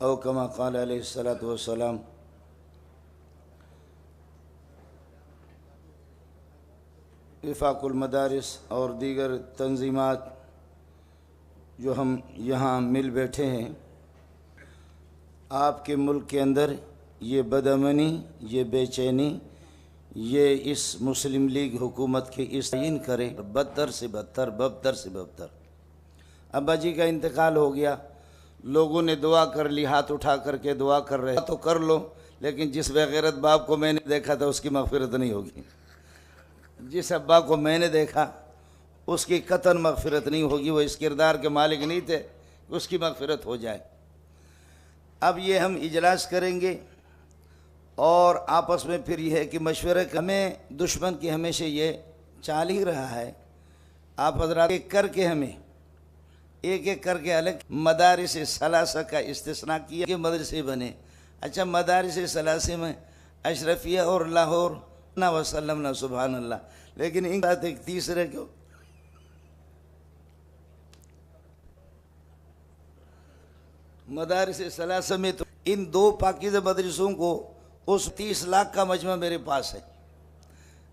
او کما قال علیہ الصلوۃ والسلام۔ وفاق المدارس اور دیگر تنظیمات جو ہم یہاں مل بیٹھے ہیں، آپ کے ملک کے اندر یہ بدامنی، یہ بے چینی، یہ اس مسلم لیگ حکومت کے اس تعین کرے بدتر سے بدتر۔ ابا جی کا انتقال ہو گیا، لوگوں نے دعا کر لی، ہاتھ اٹھا کر کے دعا کر رہے تو کر لو، لیکن جس بغیرت باپ کو میں نے دیکھا تھا اس کی مغفرت نہیں ہوگی، جس ابا کو میں نے دیکھا اس کی قطعاً مغفرت نہیں ہوگی، وہ اس کردار کے مالک نہیں تھے اس کی مغفرت ہو جائے۔ اب یہ ہم اجلاس کریں گے اور آپس میں پھر یہ ہے کہ مشورہ ہمیں دشمن کی ہمیشہ یہ چال ہی رہا ہے، آپ حضرات ایک ایک کر کے الگ مدارس ثلاثہ کا استثناء کیا کہ مدرسے بنے۔ اچھا، مدارس ثلاثہ میں اشرفیہ اور لاہور نہ وسلم نہ سبحان اللہ، لیکن ان بات ایک تیسرے کو مدارس ثلاثہ میں تو ان دو پاکیزہ مدرسوں کو اس 30 لاکھ کا مجمع میرے پاس ہے۔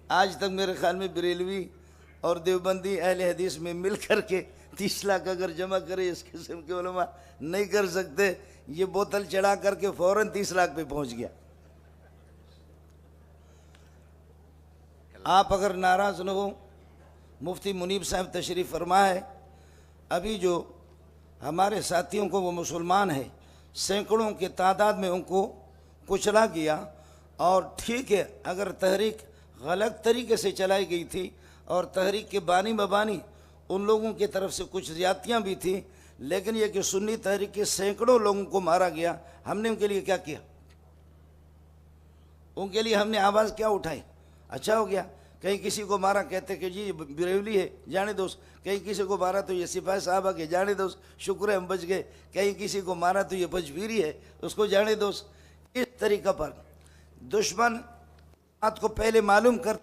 آج تک میرے خیال میں بریلوی اور دیوبندی اہل حدیث میں مل کر کے 30 لاکھ اگر جمع کرے اس قسم کے علماء نہیں کر سکتے۔ یہ بوتل چڑھا کر کے فوراً 30 لاکھ پہ پہنچ گیا۔ آپ اگر ناراض نہ ہو، مفتی منیب صاحب تشریف فرما ہے، ابھی جو ہمارے ساتھیوں کو وہ مسلمان ہیں، سینکڑوں کے تعداد میں ان کو کچلا گیا، اور ٹھیک ہے اگر تحریک غلط طریقے سے چلائی گئی تھی اور تحریک کے بانی مبانی ان لوگوں کی طرف سے کچھ زیادتیاں بھی تھیں، لیکن یہ کہ سنی تحریک کے سینکڑوں لوگوں کو مارا گیا، ہم نے ان کے لیے کیا کیا؟ ان کے لیے ہم نے آواز کیا اٹھائی؟ اچھا ہو گیا، کہیں کسی کو مارا کہتے کہ جی بریولی ہے جانے دو، کہیں کسی کو مارا تو یہ سپاہی صاحبہ کے جانے دو، شکر ہے ہم بچ گئے، کہیں کسی کو مارا تو یہ پجویری ہے اس کو جانے دو۔ اس طریقہ پر دشمن بات کو پہلے معلوم کر،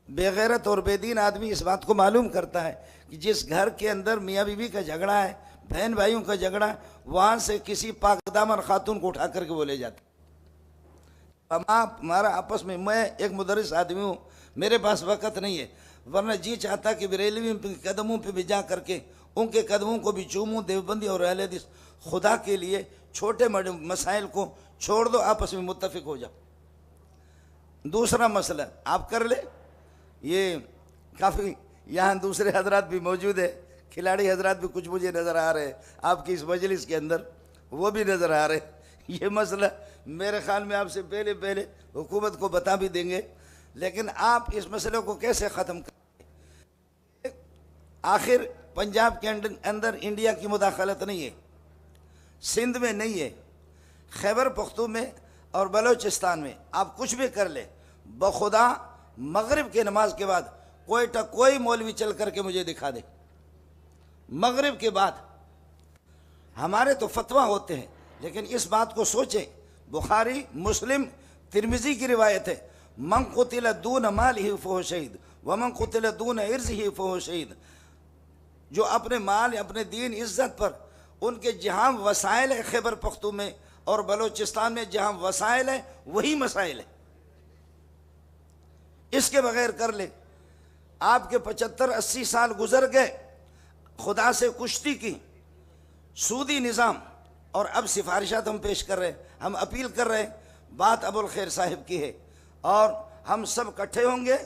بے غیرت اور بے دین آدمی اس بات کو معلوم کرتا ہے کہ جس گھر کے اندر میاں بیوی کا جھگڑا ہے، بہن بھائیوں کا جھگڑا ہے، وہاں سے کسی پاک دامن خاتون کو اٹھا کر کے وہ لے جاتا۔ ہمارا آپس میں ایک مدرس آدمی ہوں، میرے پاس وقت نہیں ہے، ورنہ جی چاہتا کہ بریلوی کے قدموں پہ بھی جا کر کے ان کے قدموں کو بھی چوموں، دیوبندی اور اہل حدیث خدا کے لیے چھوٹے بڑے مسائل کو چھوڑ دو، آپس میں متفق ہو جاؤ۔ دوسرا مسئلہ آپ کر لیں، یہ کافی یہاں دوسرے حضرات بھی موجود ہیں، کھلاڑی حضرات بھی کچھ مجھے نظر آ رہے ہیں آپ کی اس مجلس کے اندر، وہ بھی نظر آ رہے ہیں۔ یہ مسئلہ میرے خیال میں آپ سے پہلے حکومت کو بتا بھی دیں گے، لیکن آپ اس مسئلے کو کیسے ختم کریں؟ آخر پنجاب کے اندر انڈیا کی مداخلت نہیں ہے، سندھ میں نہیں ہے، خیبر پختون میں اور بلوچستان میں آپ کچھ بھی کر لیں، بخدا مغرب کے نماز کے بعد کوئٹہ کوئی مولوی چل کر کے مجھے دکھا دے، مغرب کے بعد ہمارے تو فتویٰ ہوتے ہیں، لیکن اس بات کو سوچیں، بخاری مسلم ترمذی کی روایت ہے، من قتل دون مالہ فہو شہید ومن قتل دون عرضہ فہو شہید، جو اپنے مال اپنے دین عزت پر ان کے جہاں وسائل ہے خیبر پختون میں اور بلوچستان میں جہاں وسائل ہے وہی مسائل ہے، اس کے بغیر کر لے۔ آپ کے 75-80 سال گزر گئے، خدا سے کشتی کی، سودی نظام، اور اب سفارشات ہم پیش کر رہے ہیں، ہم اپیل کر رہے ہیں، بات ابو الخیر صاحب کی ہے، اور ہم سب اکٹھے ہوں گے،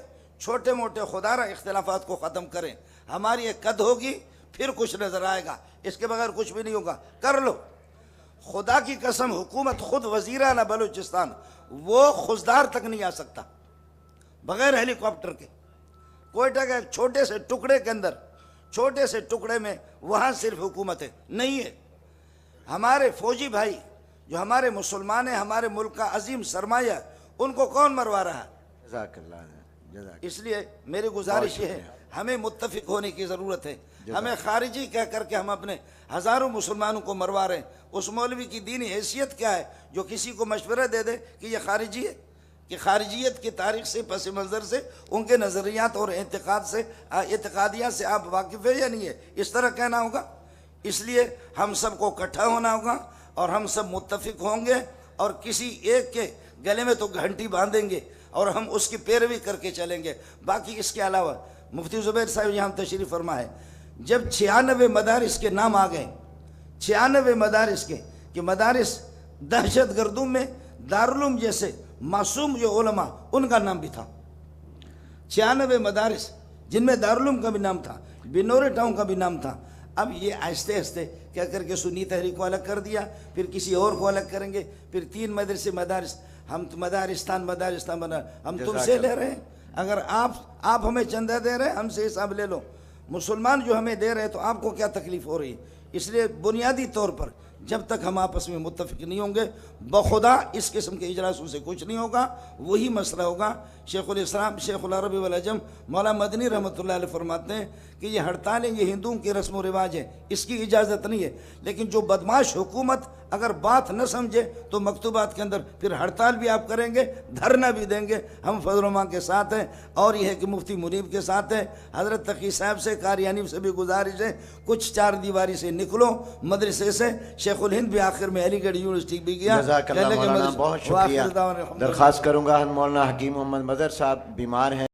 چھوٹے موٹے خدارہ اختلافات کو ختم کریں، ہماری ایک قد ہوگی، پھر کچھ نظر آئے گا، اس کے بغیر کچھ بھی نہیں ہوگا، کر لو۔ خدا کی قسم حکومت خود وزیر اعلیٰ بلوچستان وہ خزدار تک نہیں آ سکتا بغیر ہیلی کاپٹر کے، کوئٹہ کے ایک چھوٹے سے ٹکڑے کے اندر، چھوٹے سے ٹکڑے میں وہاں صرف حکومت ہے نہیں ہے۔ ہمارے فوجی بھائی جو ہمارے مسلمان ہیں، ہمارے ملک کا عظیم سرمایہ، ان کو کون مروا رہا؟ جزاک اللہ۔ اس لیے میری گزارش یہ ہے، ہمیں متفق ہونے کی ضرورت ہے، ہمیں خارجی کہہ کر کے ہم اپنے ہزاروں مسلمانوں کو مروا رہے ہیں۔ اس مولوی کی دینی حیثیت کیا ہے جو کسی کو مشورہ دے دے کہ یہ خارجی ہے؟ کہ خارجیت کی تاریخ سے پس منظر سے ان کے نظریات اور اعتقادیات سے آپ واقف ہے یا نہیں ہے؟ اس طرح کہنا ہوگا۔ اس لیے ہم سب کو اکٹھا ہونا ہوگا اور ہم سب متفق ہوں گے اور کسی ایک کے گلے میں تو گھنٹی باندھیں گے اور ہم اس کی پیروی کر کے چلیں گے. باقی اس کے علاوہ مفتی زبیر صاحب یہاں تشریف فرما ہے. جب 96 مدارس کے نام آ گئے، 96 مدارس کے، کہ مدارس دہشت گردوں میں دارالعلوم جیسے معصوم جو علماء ان کا نام بھی تھا. 96 مدارس جن میں دارالعلوم کا بھی نام تھا، بنور ٹاؤن کا بھی نام تھا. اب یہ آہستہ آہستہ کیا کر کے سنی تحریک کو الگ کر دیا، پھر کسی اور کو الگ کریں گے، پھر 3 مدرسے مدارس. ہم مدارستان ہم تم سے لے رہے ہیں. اگر آپ ہمیں چندہ دے رہے ہیں، ہم سے حساب لے لو. مسلمان جو ہمیں دے رہے ہیں تو آپ کو کیا تکلیف ہو رہی ہے؟ اس لیے بنیادی طور پر جب تک ہم آپس میں متفق نہیں ہوں گے، بخدا اس قسم کے اجلاسوں سے کچھ نہیں ہوگا. وہی مسئلہ ہوگا. شیخ الاسلام شیخ العرب والعجم مولا مدنی رحمۃ اللہ علیہ فرماتے ہیں کہ یہ ہڑتالیں یہ ہندوؤں کی رسم و رواج ہے، اس کی اجازت نہیں ہے. لیکن جو بدماش حکومت اگر بات نہ سمجھے تو مکتوبات کے اندر پھر ہڑتال بھی آپ کریں گے، دھرنا بھی دیں گے. ہم فضل الرحمان کے ساتھ ہیں اور یہ ہے کہ مفتی منیب کے ساتھ ہیں. حضرت تقی صاحب سے قاریانی سے بھی گزارش ہے، کچھ 4 دیواری سے نکلو مدرسے سے. شیخ الہند بھی آخر میں علی گڑھ یونیورسٹی بھی گیا. جزاک اللہ مولانا، بہت شکریہ. درخواست کروں گا مولانا حکیم محمد مظہر صاحب بیمار ہیں.